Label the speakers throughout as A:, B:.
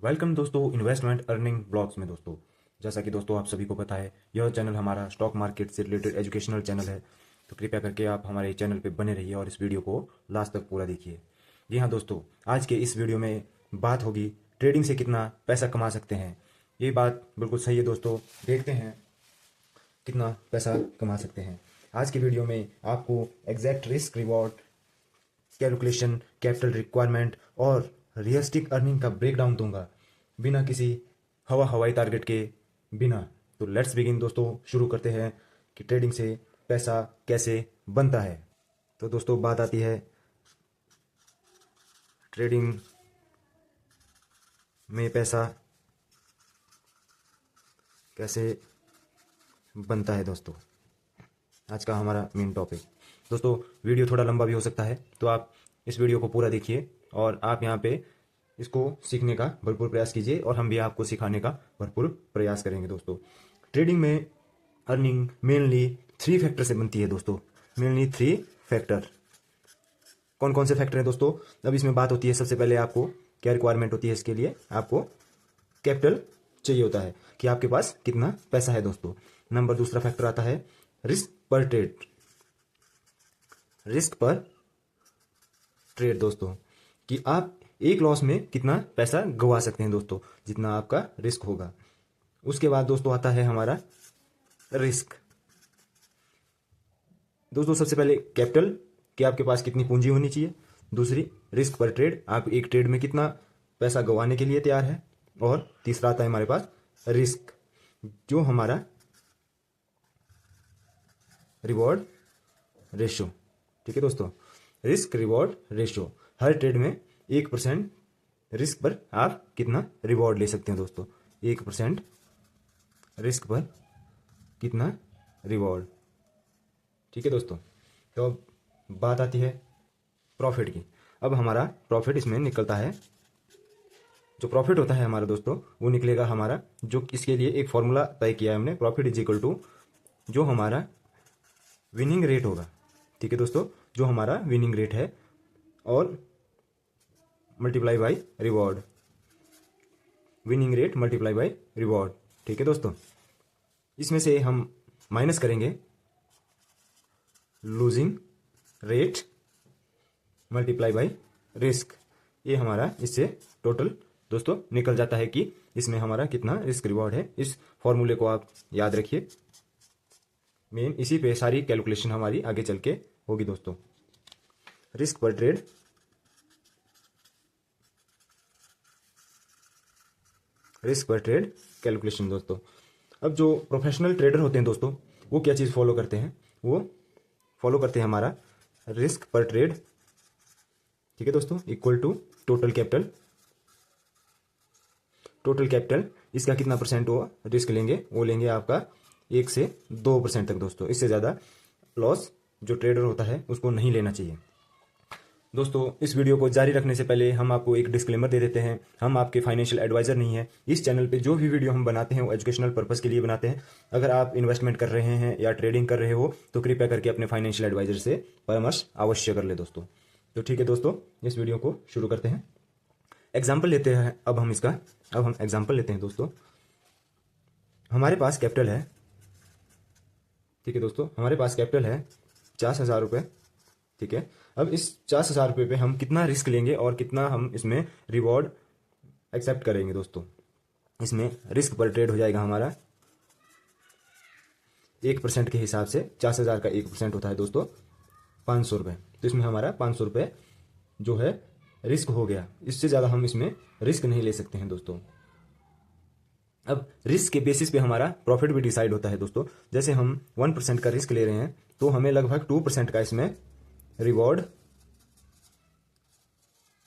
A: Welcome दोस्तों investment earning blogs में। दोस्तों जैसा कि दोस्तों आप सभी को पता है, यह चैनल हमारा स्टॉक मार्केट से रिलेटेड एजुकेशनल चैनल है। तो कृपया करके आप हमारे चैनल पे बने रहिए और इस वीडियो को लास्ट तक पूरा देखिए। जी हाँ दोस्तों, आज के इस वीडियो में बात होगी ट्रेडिंग से कितना पैसा कमा सकते हैं। ये बात बिल्कुल सही है दोस्तों, देखते हैं कितना पैसा कमा सकते हैं। आज की वीडियो में आपको exact risk reward calculation, capital requirement और रियलिस्टिक अर्निंग का ब्रेकडाउन दूंगा, बिना किसी हवाई टारगेट के बिना। तो लेट्स बिगिन दोस्तों, शुरू करते हैं कि ट्रेडिंग से पैसा कैसे बनता है। तो दोस्तों बात आती है ट्रेडिंग में पैसा कैसे बनता है। दोस्तों आज का हमारा मेन टॉपिक। दोस्तों वीडियो थोड़ा लंबा भी हो सकता है, तो आप इस वीडियो को पूरा देखिए और आप यहाँ पे इसको सीखने का भरपूर प्रयास कीजिए और हम भी आपको सिखाने का भरपूर प्रयास करेंगे। दोस्तों ट्रेडिंग में अर्निंग मेनली 3 फैक्टर से बनती है। दोस्तों मेनली 3 फैक्टर। कौन कौन से फैक्टर हैं दोस्तों? अब इसमें बात होती है, सबसे पहले आपको क्या रिक्वायरमेंट होती है। इसके लिए आपको कैपिटल चाहिए होता है कि आपके पास कितना पैसा है। दोस्तों नंबर दूसरा फैक्टर आता है रिस्क पर ट्रेड। रिस्क पर ट्रेड दोस्तों, कि आप एक लॉस में कितना पैसा गवा सकते हैं दोस्तों, जितना आपका रिस्क होगा। उसके बाद दोस्तों आता है हमारा रिस्क। दोस्तों सबसे पहले कैपिटल, कि आपके पास कितनी पूंजी होनी चाहिए। दूसरी रिस्क पर ट्रेड, आप एक ट्रेड में कितना पैसा गंवाने के लिए तैयार है। और तीसरा आता है हमारे पास रिस्क, जो हमारा रिवॉर्ड रेशो। ठीक है दोस्तों, रिस्क रिवॉर्ड रेशो, हर ट्रेड में 1% रिस्क पर आप कितना रिवॉर्ड ले सकते हैं। दोस्तों 1% रिस्क पर कितना रिवॉर्ड। ठीक है दोस्तों, तो अब बात आती है प्रॉफिट की। अब हमारा प्रॉफिट इसमें निकलता है, जो प्रॉफिट होता है हमारा दोस्तों, वो निकलेगा हमारा, जो इसके लिए एक फॉर्मूला तय किया है हमने। प्रॉफिट इज इक्वल टू जो हमारा विनिंग रेट होगा। ठीक है दोस्तों, जो हमारा विनिंग रेट है और multiply by reward. Winning rate multiply by reward. ठीक है दोस्तों, इसमें से हम माइनस करेंगे losing rate multiply by risk. ये हमारा इससे टोटल दोस्तों निकल जाता है कि इसमें हमारा कितना रिस्क रिवॉर्ड है। इस फॉर्मूले को आप याद रखिए, मेन इसी पे सारी कैलकुलेशन हमारी आगे चल के होगी। दोस्तों रिस्क पर ट्रेड, रिस्क पर ट्रेड कैलकुलेशन। दोस्तों अब जो प्रोफेशनल ट्रेडर होते हैं दोस्तों, वो क्या चीज़ फॉलो करते हैं? वो फॉलो करते हैं हमारा रिस्क पर ट्रेड, ठीक है दोस्तों, equal to total capital. Total capital इसका कितना परसेंट वो रिस्क लेंगे? वो लेंगे आपका 1 से 2% तक। दोस्तों इससे ज़्यादा लॉस जो ट्रेडर होता है उसको नहीं लेना चाहिए। दोस्तों इस वीडियो को जारी रखने से पहले हम आपको एक डिस्क्लेमर दे देते हैं, हम आपके फाइनेंशियल एडवाइजर नहीं है। इस चैनल पे जो भी वीडियो हम बनाते हैं वो एजुकेशनल पर्पस के लिए बनाते हैं। अगर आप इन्वेस्टमेंट कर रहे हैं या ट्रेडिंग कर रहे हो तो कृपया करके अपने फाइनेंशियल एडवाइजर से परामर्श अवश्य कर ले दोस्तों। तो ठीक है दोस्तों, इस वीडियो को शुरू करते हैं। एग्जाम्पल लेते हैं अब हम इसका। अब हम एग्जाम्पल लेते हैं दोस्तों। हमारे पास कैपिटल है, ठीक है दोस्तों, हमारे पास कैपिटल है 50,000 रुपये। ठीक है, अब इस 50,000 रुपये पे हम कितना रिस्क लेंगे और कितना हम इसमें रिवॉर्ड एक्सेप्ट करेंगे। दोस्तों इसमें रिस्क पर ट्रेड हो जाएगा हमारा 1% के हिसाब से। 50,000 का 1% होता है दोस्तों 500 रुपये। तो इसमें हमारा 500 रुपये जो है रिस्क हो गया। इससे ज़्यादा हम इसमें रिस्क नहीं ले सकते हैं दोस्तों। अब रिस्क के बेसिस पे हमारा प्रॉफिट भी डिसाइड होता है दोस्तों। जैसे हम 1% का रिस्क ले रहे हैं तो हमें लगभग 2% का इसमें रिवॉर्ड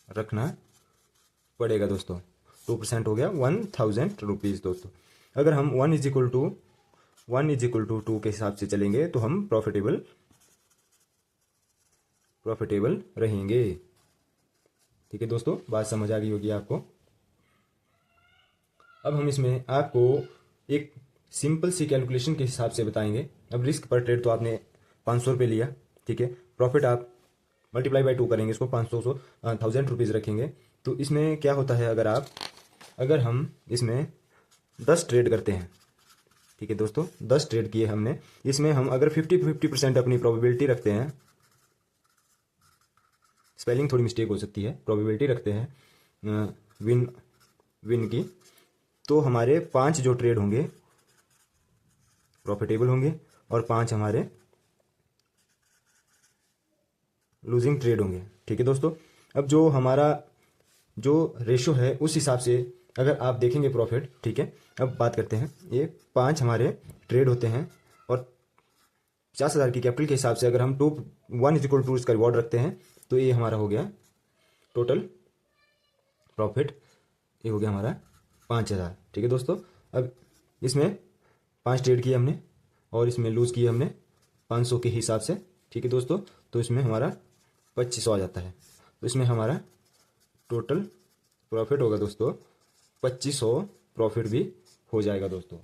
A: रखना पड़ेगा। दोस्तों 2% हो गया 1,000 रुपीज़। दोस्तों अगर हम 1 इज इक्वल टू 2 के हिसाब से चलेंगे तो हम प्रॉफिटेबल रहेंगे। ठीक है दोस्तों, बात समझ आ गई होगी आपको। अब हम इसमें आपको एक सिंपल सी कैलकुलेशन के हिसाब से बताएंगे। अब रिस्क पर ट्रेड तो आपने 500 रुपये लिया, ठीक है, प्रॉफिट आप मल्टीप्लाई बाय 2 करेंगे, इसको 500 1000 रुपीज़ रखेंगे। तो इसमें क्या होता है, अगर आप अगर हम इसमें 10 ट्रेड करते हैं, ठीक है दोस्तों, 10 ट्रेड किए हमने, इसमें हम अगर 50% अपनी प्रोबेबिलिटी रखते हैं, स्पेलिंग थोड़ी मिस्टेक हो सकती है, प्रोबेबिलिटी रखते हैं विन की, तो हमारे 5 जो ट्रेड होंगे प्रॉफिटेबल होंगे और 5 हमारे लूजिंग ट्रेड होंगे। ठीक है दोस्तों, अब जो हमारा जो रेशो है उस हिसाब से अगर आप देखेंगे प्रॉफिट, ठीक है, अब बात करते हैं, ये 5 हमारे ट्रेड होते हैं और 50,000 की कैपिटल के हिसाब से अगर हम 1 इसका रिवॉर्ड रखते हैं तो ये हमारा हो गया टोटल प्रॉफिट, ये हो गया हमारा 5,000। ठीक है दोस्तों, अब इसमें 5 ट्रेड किए हमने और इसमें लूज़ किए हमने 500 के हिसाब से। ठीक है दोस्तों, तो इसमें हमारा 2500 आ जाता है, तो इसमें हमारा टोटल प्रॉफिट होगा दोस्तों 2500 प्रॉफिट भी हो जाएगा दोस्तों।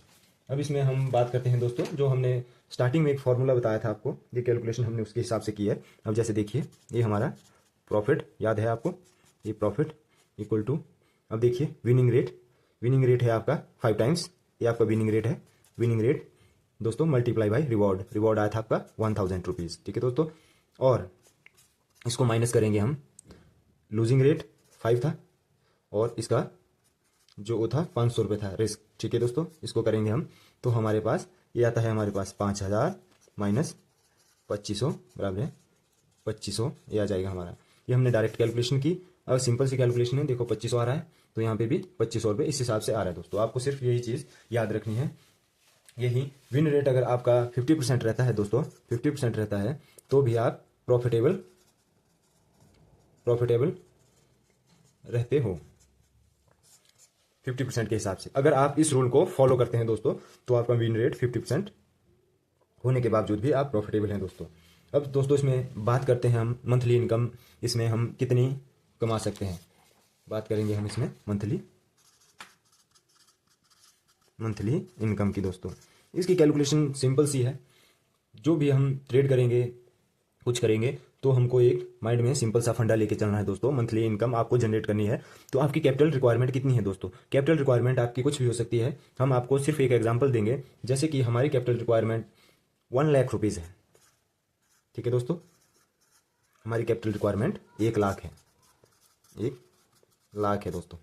A: अब इसमें हम बात करते हैं दोस्तों, जो हमने स्टार्टिंग में एक फार्मूला बताया था आपको, ये कैलकुलेशन हमने उसके हिसाब से की है। अब जैसे देखिए, ये हमारा प्रॉफिट याद है आपको, ये प्रॉफिट इक्वल टू, अब देखिए विनिंग रेट है आपका 5 टाइम्स, ये आपका विनिंग रेट है। विनिंग रेट दोस्तों मल्टीप्लाई बाई रिवॉर्ड आया था आपका 1000 रुपीज़। ठीक है दोस्तों, और इसको माइनस करेंगे हम, लूजिंग रेट 5 था और इसका जो वो था 500 रुपये था रिस्क। ठीक है दोस्तों, इसको करेंगे हम तो हमारे पास ये आता है, हमारे पास 5000 माइनस 2500 बराबर है 2500, ये आ जाएगा हमारा। ये हमने डायरेक्ट कैलकुलेशन की, अब सिंपल सी कैलकुलेशन है, देखो 2500 आ रहा है तो यहाँ पे भी 2500 रुपये इस हिसाब से आ रहा है दोस्तों। आपको सिर्फ यही चीज़ याद रखनी है, यही विन रेट अगर आपका 50% रहता है दोस्तों, 50% रहता है तो भी आप प्रॉफिटेबल रहते हो 50% के हिसाब से। अगर आप इस रूल को फॉलो करते हैं दोस्तों तो आपका विन रेट 50% होने के बावजूद भी आप प्रॉफिटेबल हैं दोस्तों। अब दोस्तों इसमें बात करते हैं हम मंथली इनकम, इसमें हम कितनी कमा सकते हैं, बात करेंगे हम इसमें मंथली इनकम की दोस्तों। इसकी कैलकुलेशन सिंपल सी है, जो भी हम ट्रेड करेंगे कुछ करेंगे तो हमको एक माइंड में सिंपल सा फंडा लेके चलना है दोस्तों। मंथली इनकम आपको जनरेट करनी है तो आपकी कैपिटल रिक्वायरमेंट कितनी है दोस्तों। कैपिटल रिक्वायरमेंट आपकी कुछ भी हो सकती है, हम आपको सिर्फ एक एग्जांपल देंगे, जैसे कि हमारी कैपिटल रिक्वायरमेंट 1 लाख रुपीज़ है। ठीक है दोस्तों, हमारी कैपिटल रिक्वायरमेंट 1 लाख है, 1 लाख है दोस्तों।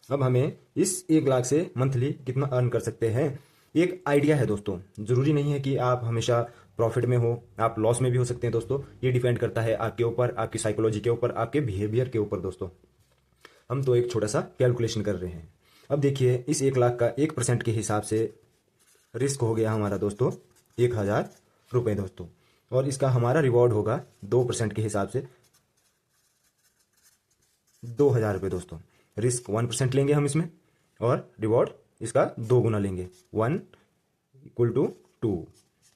A: अब हमें इस 1 लाख से मंथली कितना अर्न कर सकते हैं, एक आइडिया है दोस्तों। ज़रूरी नहीं है कि आप हमेशा प्रॉफिट में हो, आप लॉस में भी हो सकते हैं दोस्तों। ये डिपेंड करता है आपके ऊपर, आपकी साइकोलॉजी के ऊपर, आपके बिहेवियर के ऊपर दोस्तों। हम तो एक छोटा सा कैलकुलेशन कर रहे हैं। अब देखिए, इस 1 लाख का 1% के हिसाब से रिस्क हो गया हमारा दोस्तों 1000 रुपये दोस्तों, और इसका हमारा रिवॉर्ड होगा 2% के हिसाब से 2000 रुपये दोस्तों। रिस्क 1% लेंगे हम इसमें और रिवॉर्ड इसका 2 गुना लेंगे, 1 इक्वल टू 2।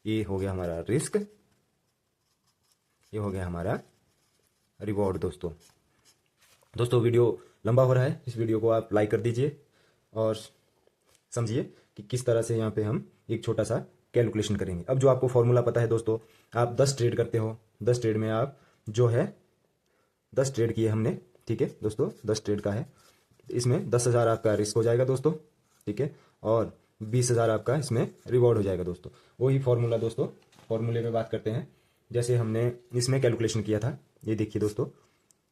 A: ये हो गया हमारा रिस्क, ये हो गया हमारा रिवॉर्ड दोस्तों वीडियो लंबा हो रहा है, इस वीडियो को आप लाइक कर दीजिए और समझिए कि किस तरह से यहाँ पे हम एक छोटा सा कैलकुलेशन करेंगे। अब जो आपको फॉर्मूला पता है दोस्तों, आप 10 ट्रेड करते हो, 10 ट्रेड में आप जो है 10 ट्रेड किए हमने, ठीक है दोस्तों, 10 ट्रेड का है, इसमें 10,000 आपका रिस्क हो जाएगा दोस्तों, ठीक है, और 20,000 आपका इसमें रिवॉर्ड हो जाएगा दोस्तों। वही फॉर्मूला दोस्तों, फॉर्मूले में बात करते हैं, जैसे हमने इसमें कैलकुलेशन किया था, ये देखिए दोस्तों,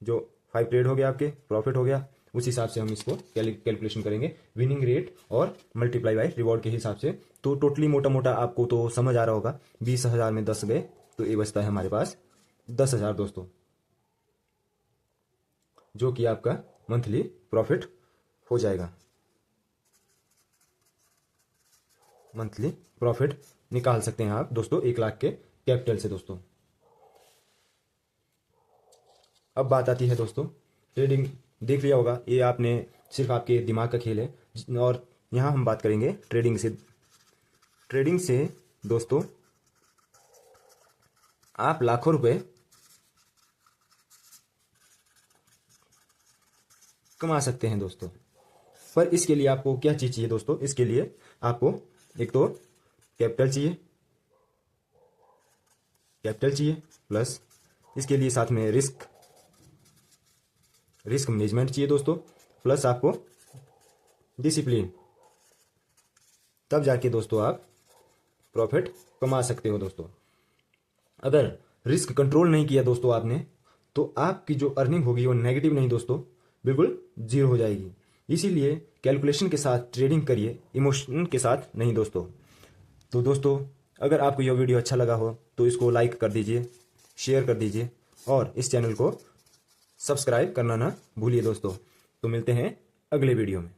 A: जो 5 ट्रेड हो गया आपके, प्रॉफिट हो गया, उस हिसाब से हम इसको कैलकुलेशन करेंगे विनिंग रेट और मल्टीप्लाई बाय रिवॉर्ड के हिसाब से। तो टोटली मोटा मोटा आपको तो समझ आ रहा होगा, 20,000 में 10 गए तो ये बचता है हमारे पास 10,000 दोस्तों, जो कि आपका मंथली प्रॉफिट हो जाएगा। मंथली प्रॉफिट निकाल सकते हैं आप दोस्तों 1 लाख के कैपिटल से दोस्तों। अब बात आती है दोस्तों ट्रेडिंग, देख लिया होगा, ये आपने सिर्फ आपके दिमाग का खेल है, और यहाँ हम बात करेंगे ट्रेडिंग से दोस्तों आप लाखों रुपए कमा सकते हैं दोस्तों। पर इसके लिए आपको क्या चीज़ चाहिए दोस्तों, इसके लिए आपको एक तो कैपिटल चाहिए, प्लस इसके लिए साथ में रिस्क मैनेजमेंट चाहिए दोस्तों, प्लस आपको डिसिप्लिन, तब जाके दोस्तों आप प्रॉफिट कमा सकते हो दोस्तों। अगर रिस्क कंट्रोल नहीं किया दोस्तों आपने, तो आपकी जो अर्निंग होगी वो नेगेटिव नहीं दोस्तों, बिल्कुल जीरो हो जाएगी। इसीलिए कैलकुलेशन के साथ ट्रेडिंग करिए, इमोशन के साथ नहीं दोस्तों। तो दोस्तों, अगर आपको यह वीडियो अच्छा लगा हो तो इसको लाइक कर दीजिए, शेयर कर दीजिए और इस चैनल को सब्सक्राइब करना ना भूलिए दोस्तों। तो मिलते हैं अगले वीडियो में।